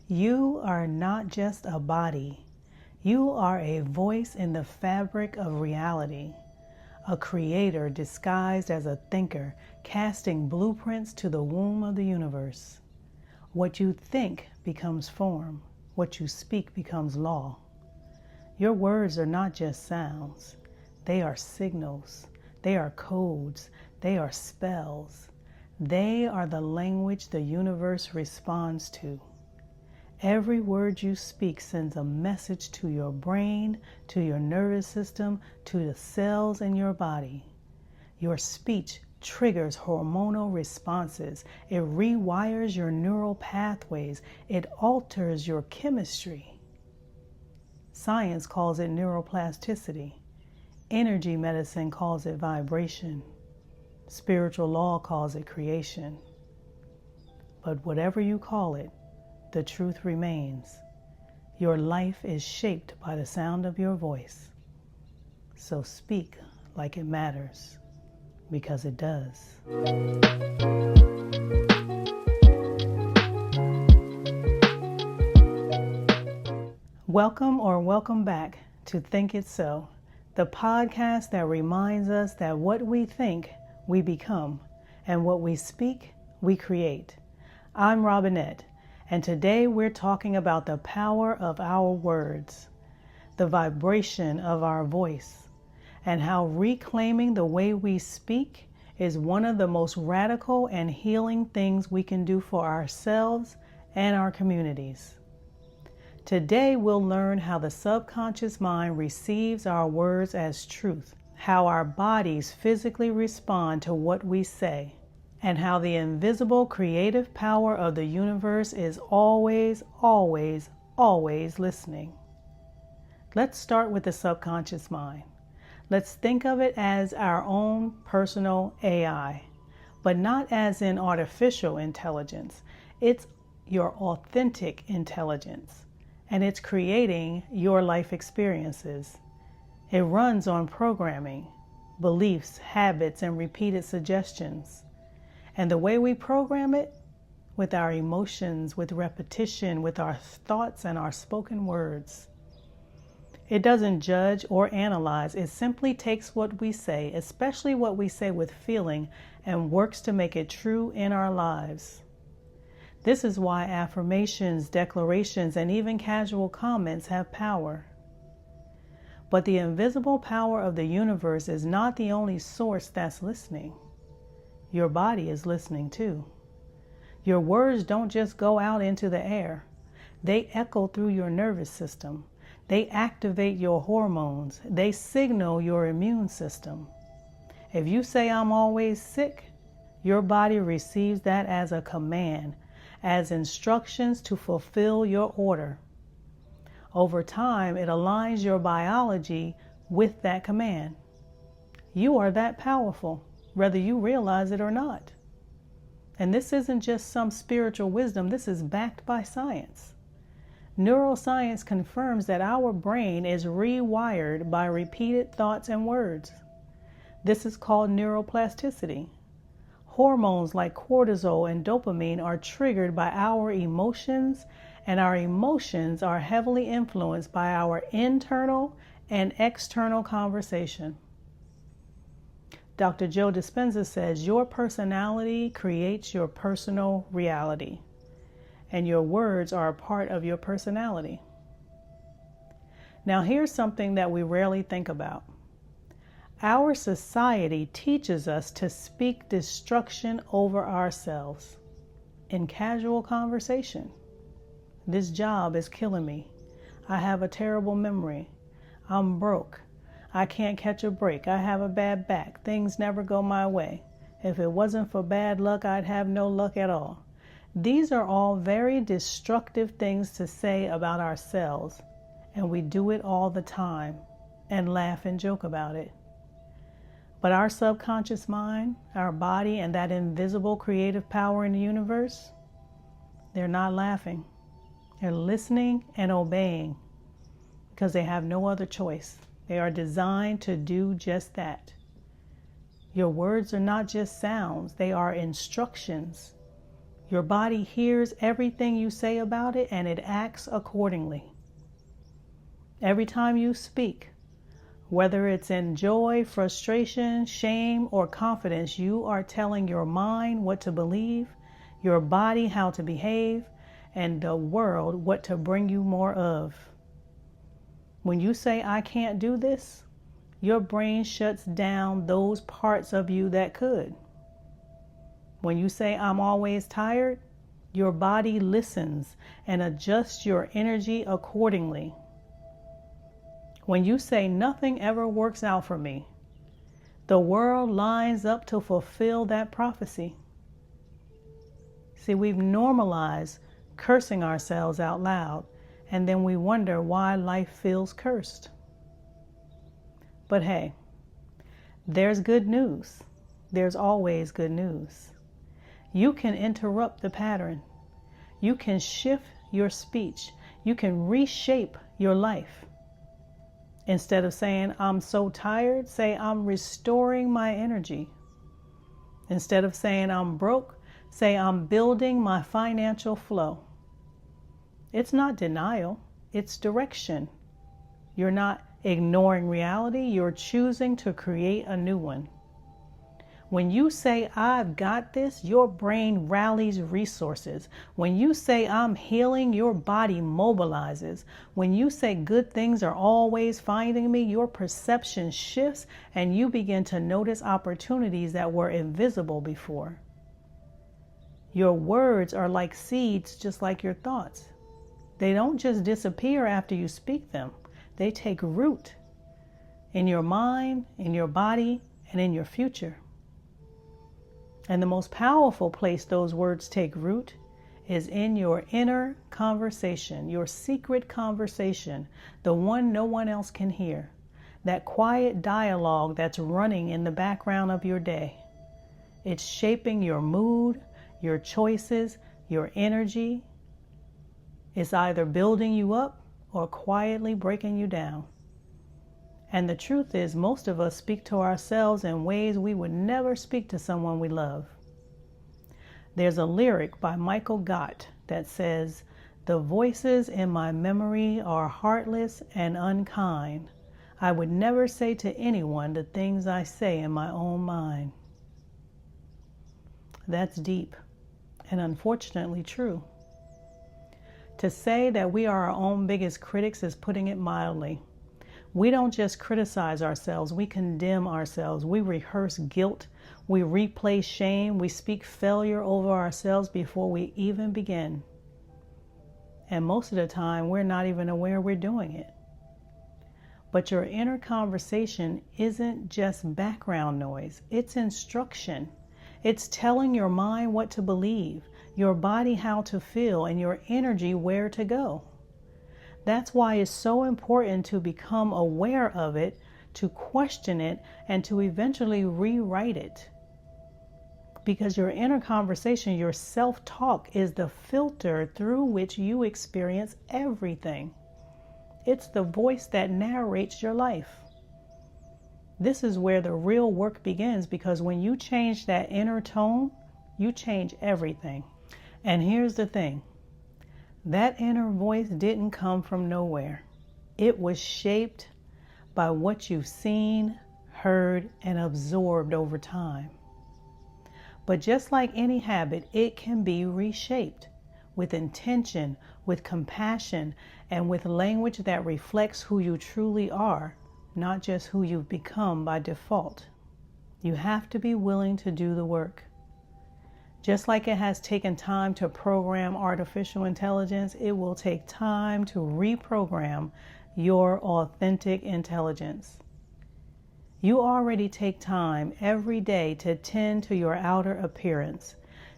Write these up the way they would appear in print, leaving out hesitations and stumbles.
You are not just a body. You are a voice in the fabric of reality, a creator disguised as a thinker, casting blueprints to the womb of the universe. What you think becomes form. What you speak becomes law. Your words are not just sounds. They are signals. They are codes. They are spells. They are the language the universe responds to. Every word you speak sends a message to your brain, to your nervous system, to the cells in your body. Your speech triggers hormonal responses. It rewires your neural pathways. It alters your chemistry. Science calls it neuroplasticity. Energy medicine calls it vibration. Spiritual law calls it creation. But whatever you call it, the truth remains. Your life is shaped by the sound of your voice. So speak like it matters, because it does. Welcome back to Think It So, the podcast that reminds us that what we think, we become, and what we speak, we create. I'm Robinette. And today we're talking about the power of our words, the vibration of our voice, and how reclaiming the way we speak is one of the most radical and healing things we can do for ourselves and our communities. Today we'll learn how the subconscious mind receives our words as truth, how our bodies physically respond to what we say, and how the invisible creative power of the universe is always, always, always listening. Let's start with the subconscious mind. Let's think of it as our own personal AI, but not as in artificial intelligence. It's your authentic intelligence, and it's creating your life experiences. It runs on programming, beliefs, habits, and repeated suggestions. And the way we program it, with our emotions, with repetition, with our thoughts and our spoken words. It doesn't judge or analyze. It simply takes what we say, especially what we say with feeling, and works to make it true in our lives. This is why affirmations, declarations, and even casual comments have power. But the invisible power of the universe is not the only source that's listening. Your body is listening too. Your words don't just go out into the air. They echo through your nervous system. They activate your hormones. They signal your immune system. If you say, "I'm always sick," your body receives that as a command, as instructions to fulfill your order. Over time, it aligns your biology with that command. You are that powerful, whether you realize it or not. And this isn't just some spiritual wisdom. This is backed by science. Neuroscience confirms that our brain is rewired by repeated thoughts and words. This is called neuroplasticity. Hormones like cortisol and dopamine are triggered by our emotions, and our emotions are heavily influenced by our internal and external conversation. Dr. Joe Dispenza says your personality creates your personal reality, and your words are a part of your personality. Now here's something that we rarely think about. Our society teaches us to speak destruction over ourselves in casual conversation. This job is killing me. I have a terrible memory. I'm broke. I can't catch a break. I have a bad back. Things never go my way. If it wasn't for bad luck, I'd have no luck at all. These are all very destructive things to say about ourselves, and we do it all the time and laugh and joke about it. But our subconscious mind, our body, and that invisible creative power in the universe, they're not laughing. They're listening and obeying because they have no other choice. They are designed to do just that. Your words are not just sounds, they are instructions. Your body hears everything you say about it and it acts accordingly. Every time you speak, whether it's in joy, frustration, shame, or confidence, you are telling your mind what to believe, your body how to behave, and the world what to bring you more of. When you say, I can't do this, your brain shuts down those parts of you that could. When you say, I'm always tired, your body listens and adjusts your energy accordingly. When you say, nothing ever works out for me, the world lines up to fulfill that prophecy. See, we've normalized cursing ourselves out loud, and then we wonder why life feels cursed. But hey, there's good news. There's always good news. You can interrupt the pattern. You can shift your speech. You can reshape your life. Instead of saying, I'm so tired, say, I'm restoring my energy. Instead of saying, I'm broke, say, I'm building my financial flow. It's not denial, it's direction. You're not ignoring reality, you're choosing to create a new one. When you say, I've got this, your brain rallies resources. When you say, I'm healing, your body mobilizes. When you say, good things are always finding me, your perception shifts and you begin to notice opportunities that were invisible before. Your words are like seeds, just like your thoughts. They don't just disappear after you speak them. They take root in your mind, in your body, and in your future. And the most powerful place those words take root is in your inner conversation, your secret conversation, the one no one else can hear. That quiet dialogue that's running in the background of your day. It's shaping your mood, your choices, your energy. It's either building you up or quietly breaking you down. And the truth is, most of us speak to ourselves in ways we would never speak to someone we love. There's a lyric by Michael Gott that says, the voices in my memory are heartless and unkind. I would never say to anyone the things I say in my own mind. That's deep and unfortunately true. To say that we are our own biggest critics is putting it mildly. We don't just criticize ourselves, we condemn ourselves, we rehearse guilt, we replay shame, we speak failure over ourselves before we even begin. And most of the time, we're not even aware we're doing it. But your inner conversation isn't just background noise, it's instruction. It's telling your mind what to believe, your body how to feel, and your energy where to go. That's why it's so important to become aware of it, to question it, and to eventually rewrite it. Because your inner conversation, your self-talk, is the filter through which you experience everything. It's the voice that narrates your life. This is where the real work begins, because when you change that inner tone, you change everything. And here's the thing. That inner voice didn't come from nowhere. It was shaped by what you've seen, heard, and absorbed over time. But just like any habit, it can be reshaped with intention, with compassion, and with language that reflects who you truly are, not just who you've become by default. You have to be willing to do the work. Just like it has taken time to program artificial intelligence, it will take time to reprogram your authentic intelligence. You already take time every day to tend to your outer appearance.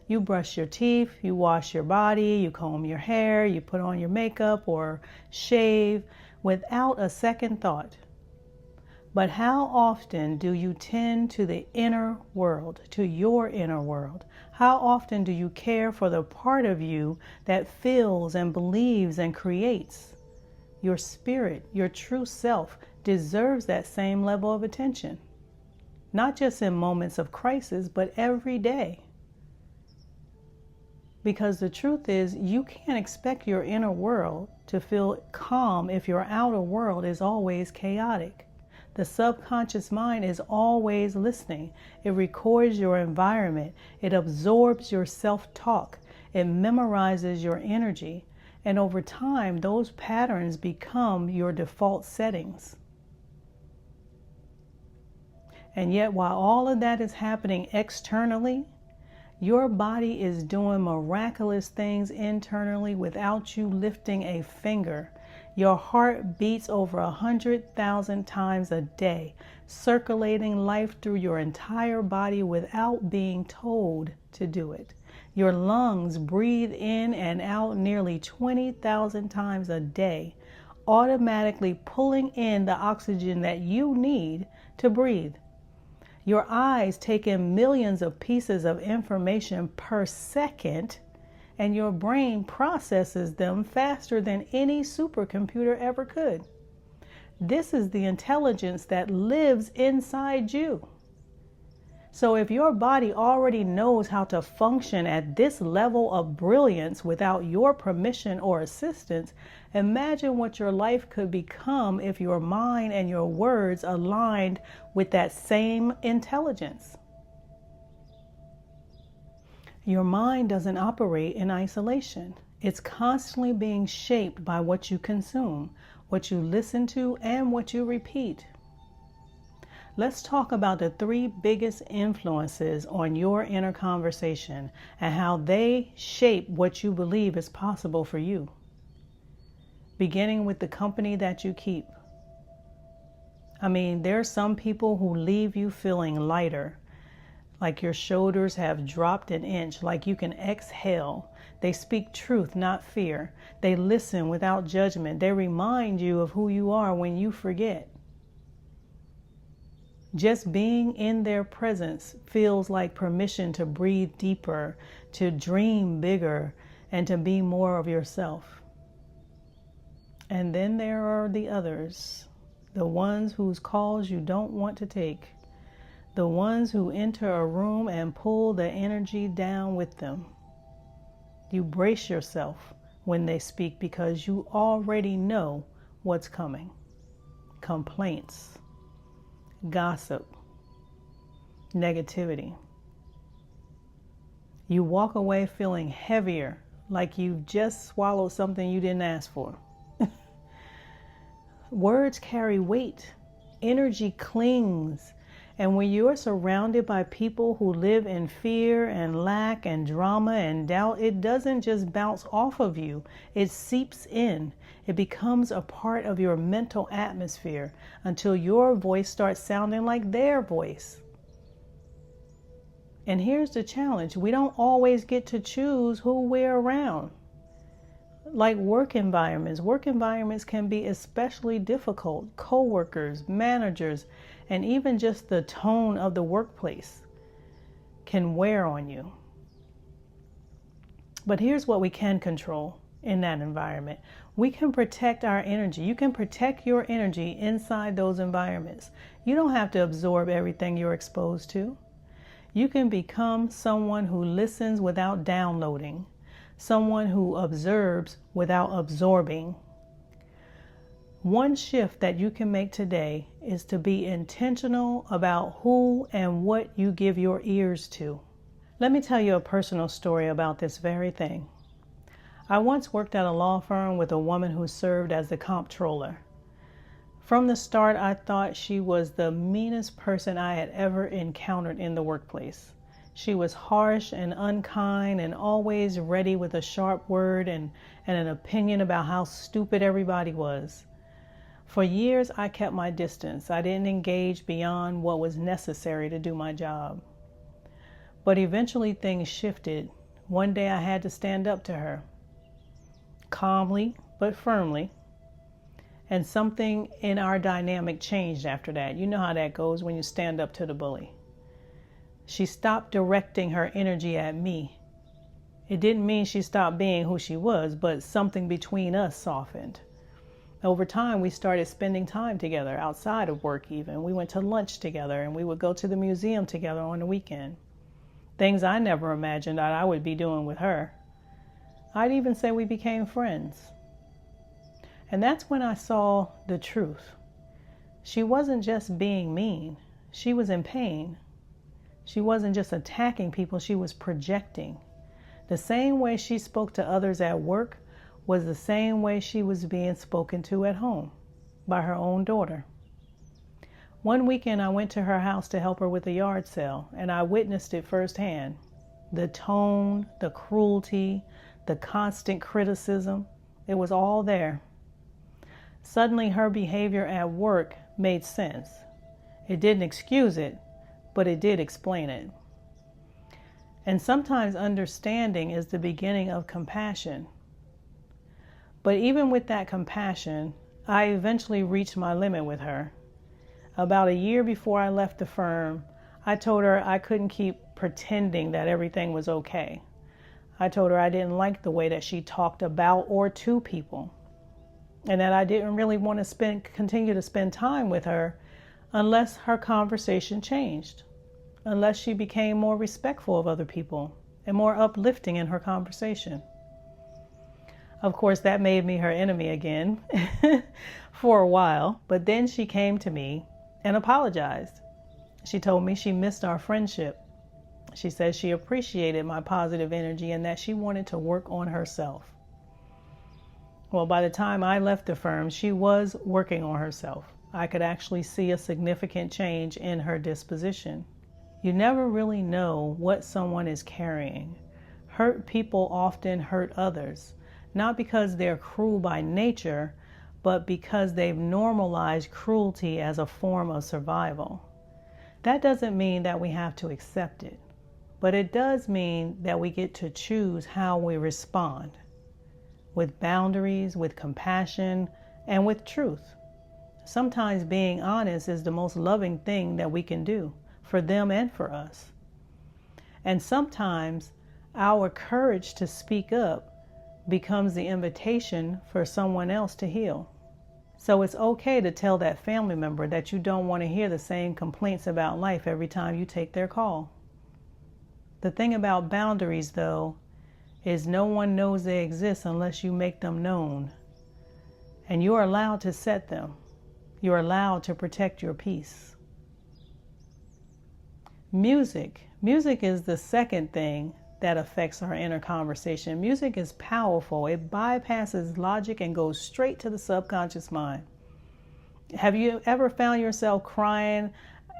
You brush your teeth, you wash your body, you comb your hair, you put on your makeup or shave without a second thought. But how often do you tend to the inner world, to your inner world? How often do you care for the part of you that feels and believes and creates? Your spirit, your true self, deserves that same level of attention. Not just in moments of crisis, but every day. Because the truth is, you can't expect your inner world to feel calm if your outer world is always chaotic. The subconscious mind is always listening. It records your environment. It absorbs your self-talk. It memorizes your energy. And over time, those patterns become your default settings. And yet, while all of that is happening externally, your body is doing miraculous things internally without you lifting a finger. Your heart beats over 100,000 times a day, circulating life through your entire body without being told to do it. Your lungs breathe in and out nearly 20,000 times a day, automatically pulling in the oxygen that you need to breathe. Your eyes take in millions of pieces of information per second, and your brain processes them faster than any supercomputer ever could. This is the intelligence that lives inside you. So if your body already knows how to function at this level of brilliance without your permission or assistance, imagine what your life could become if your mind and your words aligned with that same intelligence. Your mind doesn't operate in isolation. It's constantly being shaped by what you consume, what you listen to, and what you repeat. Let's talk about the 3 biggest influences on your inner conversation and how they shape what you believe is possible for you. Beginning with the company that you keep. There's some people who leave you feeling lighter, like your shoulders have dropped an inch, like you can exhale. They speak truth, not fear. They listen without judgment. They remind you of who you are when you forget. Just being in their presence feels like permission to breathe deeper, to dream bigger, and to be more of yourself. And then there are the others, the ones whose calls you don't want to take, the ones who enter a room and pull the energy down with them. You brace yourself when they speak because you already know what's coming. Complaints, gossip, negativity. You walk away feeling heavier, like you've just swallowed something you didn't ask for. Words carry weight. Energy clings. And when you're surrounded by people who live in fear and lack and drama and doubt, it doesn't just bounce off of you. It seeps in. It becomes a part of your mental atmosphere until your voice starts sounding like their voice. And here's the challenge. We don't always get to choose who we're around. Like work environments. Work environments can be especially difficult. Co-workers, managers, and even just the tone of the workplace can wear on you. But here's what we can control in that environment. We can protect our energy. You can protect your energy inside those environments. You don't have to absorb everything you're exposed to. You can become someone who listens without downloading, someone who observes without absorbing. One shift that you can make today is to be intentional about who and what you give your ears to. Let me tell you a personal story about this very thing. I once worked at a law firm with a woman who served as the comptroller. From the start, I thought she was the meanest person I had ever encountered in the workplace. She was harsh and unkind and always ready with a sharp word and an opinion about how stupid everybody was. For years, I kept my distance. I didn't engage beyond what was necessary to do my job. But eventually things shifted. One day I had to stand up to her, calmly but firmly. And something in our dynamic changed after that. You know how that goes when you stand up to the bully. She stopped directing her energy at me. It didn't mean she stopped being who she was, but something between us softened. Over time, we started spending time together outside of work even. We went to lunch together and we would go to the museum together on the weekend. Things I never imagined that I would be doing with her. I'd even say we became friends. And that's when I saw the truth. She wasn't just being mean. She was in pain. She wasn't just attacking people, she was projecting. The same way she spoke to others at work was the same way she was being spoken to at home by her own daughter. One weekend I went to her house to help her with a yard sale, and I witnessed it firsthand. The tone, the cruelty, the constant criticism, it was all there. Suddenly her behavior at work made sense. It didn't excuse it, but it did explain it. And sometimes understanding is the beginning of compassion. But even with that compassion, I eventually reached my limit with her. About a year before I left the firm, I told her I couldn't keep pretending that everything was okay. I told her I didn't like the way that she talked about or to people, and that I didn't really want to continue to spend time with her unless her conversation changed, unless she became more respectful of other people and more uplifting in her conversation. Of course, that made me her enemy again for a while, but then she came to me and apologized. She told me she missed our friendship. She said she appreciated my positive energy and that she wanted to work on herself. Well, by the time I left the firm, she was working on herself. I could actually see a significant change in her disposition. You never really know what someone is carrying. Hurt people often hurt others, not because they're cruel by nature, but because they've normalized cruelty as a form of survival. That doesn't mean that we have to accept it, but it does mean that we get to choose how we respond, with boundaries, with compassion, and with truth. Sometimes being honest is the most loving thing that we can do for them and for us. And sometimes our courage to speak up becomes the invitation for someone else to heal. So it's okay to tell that family member that you don't want to hear the same complaints about life every time you take their call. The thing about boundaries, though, is no one knows they exist unless you make them known. And you're allowed to set them. You're allowed to protect your peace. Music is the second thing that affects our inner conversation. Music is powerful. It bypasses logic and goes straight to the subconscious mind. Have you ever found yourself crying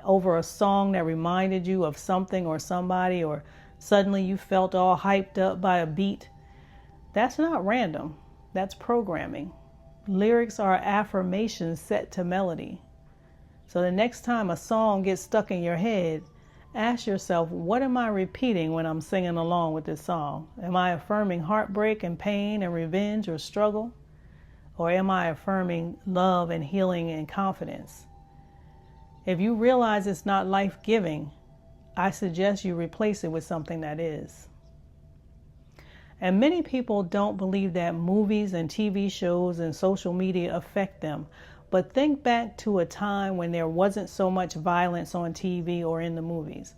over a song that reminded you of something or somebody, or suddenly you felt all hyped up by a beat? That's not random. That's programming. Lyrics are affirmations set to melody. So the next time a song gets stuck in your head, ask yourself, what am I repeating when I'm singing along with this song? Am I affirming heartbreak and pain and revenge or struggle? Or am I affirming love and healing and confidence? If you realize it's not life-giving, I suggest you replace it with something that is. And many people don't believe that movies and TV shows and social media affect them. But think back to a time when there wasn't so much violence on TV or in the movies.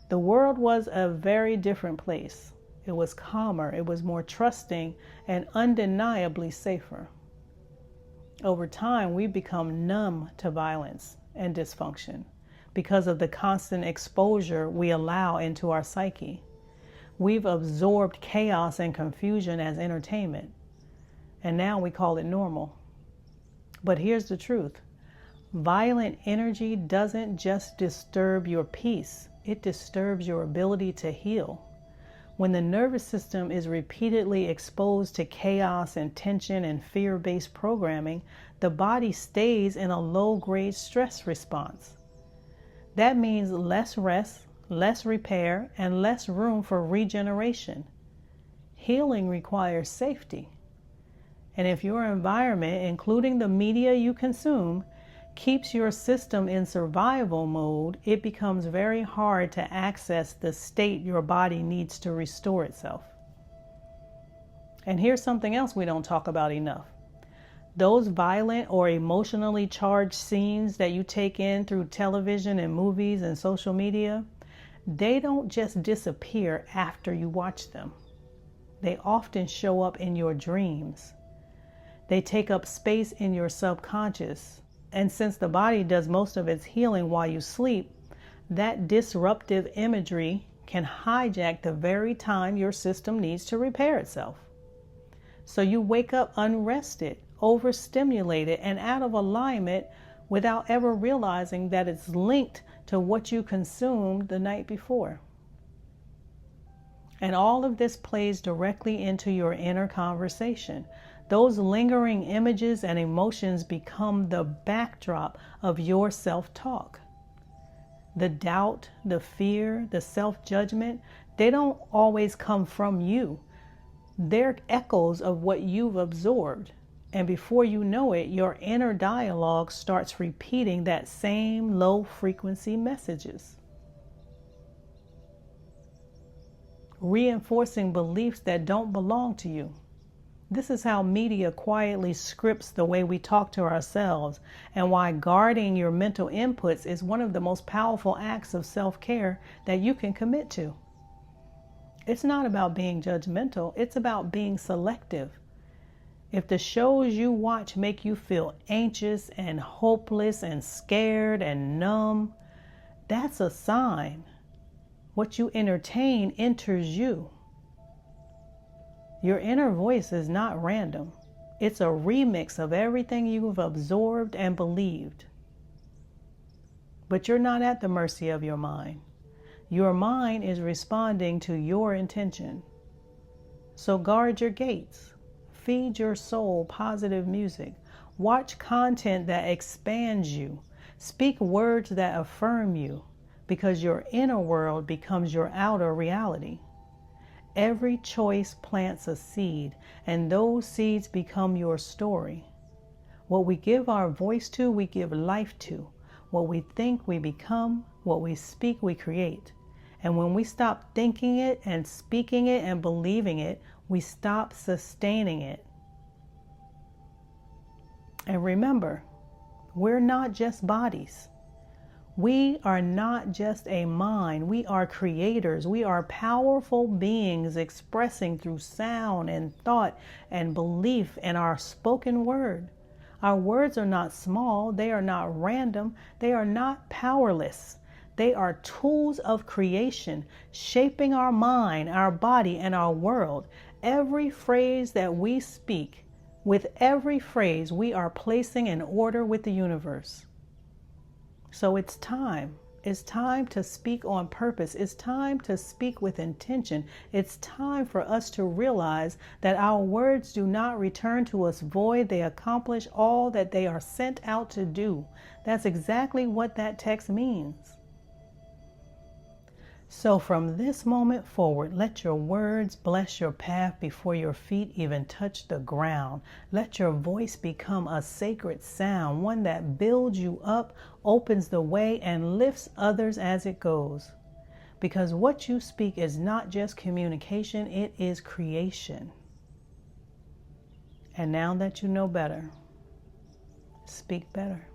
The world was a very different place. It was calmer, it was more trusting, and undeniably safer. Over time, we've become numb to violence and dysfunction because of the constant exposure we allow into our psyche. We've absorbed chaos and confusion as entertainment, and now we call it normal. But here's the truth. Violent energy doesn't just disturb your peace, it disturbs your ability to heal. When the nervous system is repeatedly exposed to chaos and tension and fear-based programming, the body stays in a low-grade stress response. That means less rest, less repair, and less room for regeneration. Healing requires safety. And if your environment, including the media you consume, keeps your system in survival mode, it becomes very hard to access the state your body needs to restore itself. And here's something else we don't talk about enough. Those violent or emotionally charged scenes that you take in through television and movies and social media, they don't just disappear after you watch them. They often show up in your dreams. They take up space in your subconscious. And since the body does most of its healing while you sleep, that disruptive imagery can hijack the very time your system needs to repair itself. So you wake up unrested, overstimulated, and out of alignment without ever realizing that it's linked to what you consumed the night before. And all of this plays directly into your inner conversation. Those lingering images and emotions become the backdrop of your self-talk. The doubt, the fear, the self-judgment, they don't always come from you. They're echoes of what you've absorbed. And before you know it, your inner dialogue starts repeating that same low-frequency messages, reinforcing beliefs that don't belong to you. This is how media quietly scripts the way we talk to ourselves, and why guarding your mental inputs is one of the most powerful acts of self-care that you can commit to. It's not about being judgmental, it's about being selective. If the shows you watch make you feel anxious and hopeless and scared and numb, that's a sign. What you entertain enters you. Your inner voice is not random. It's a remix of everything you've absorbed and believed. But you're not at the mercy of your mind. Your mind is responding to your intention. So guard your gates. Feed your soul positive music. Watch content that expands you. Speak words that affirm you, because your inner world becomes your outer reality. Every choice plants a seed, and those seeds become your story. What we give our voice to, we give life to. What we think, we become. What we speak, we create. And when we stop thinking it and speaking it and believing it, we stop sustaining it. And remember, we're not just bodies. We are not just a mind. We are creators. We are powerful beings expressing through sound and thought and belief and our spoken word. Our words are not small. They are not random. They are not powerless. They are tools of creation, shaping our mind, our body, and our world. Every phrase that we speak, with every phrase, we are placing an order with the universe. So it's time. It's time to speak on purpose. It's time to speak with intention. It's time for us to realize that our words do not return to us void. They accomplish all that they are sent out to do. That's exactly what that text means. So from this moment forward, let your words bless your path before your feet even touch the ground. Let your voice become a sacred sound, one that builds you up, opens the way, and lifts others as it goes. Because what you speak is not just communication, it is creation. And now that you know better, speak better.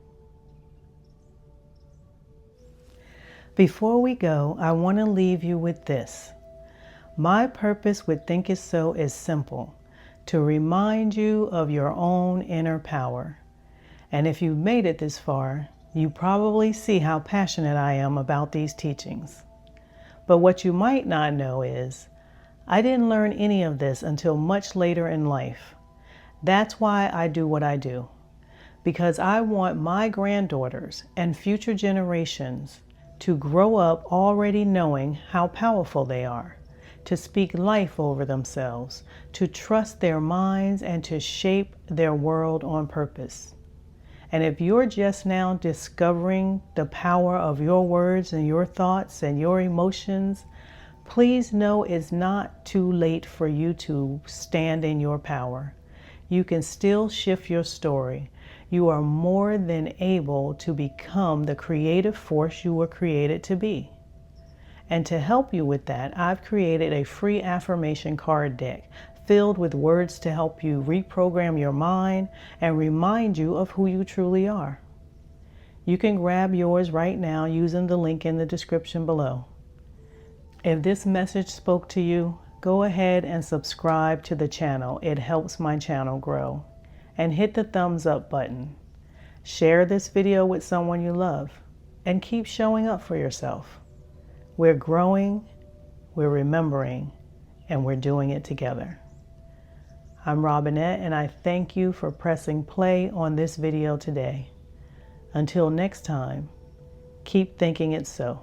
Before we go, I want to leave you with this. My purpose with Think It So is simple: to remind you of your own inner power. And if you've made it this far, you probably see how passionate I am about these teachings. But what you might not know is, I didn't learn any of this until much later in life. That's why I do what I do. Because I want my granddaughters and future generations to grow up already knowing how powerful they are, to speak life over themselves, to trust their minds, and to shape their world on purpose. And if you're just now discovering the power of your words and your thoughts and your emotions, please know it's not too late for you to stand in your power. You can still shift your story. You are more than able to become the creative force you were created to be. And to help you with that, I've created a free affirmation card deck filled with words to help you reprogram your mind and remind you of who you truly are. You can grab yours right now using the link in the description below. If this message spoke to you, go ahead and subscribe to the channel. It helps my channel grow. And hit the thumbs up button. Share this video with someone you love and keep showing up for yourself. We're growing, we're remembering, and we're doing it together. I'm Robinette, and I thank you for pressing play on this video today. Until next time, keep thinking it so.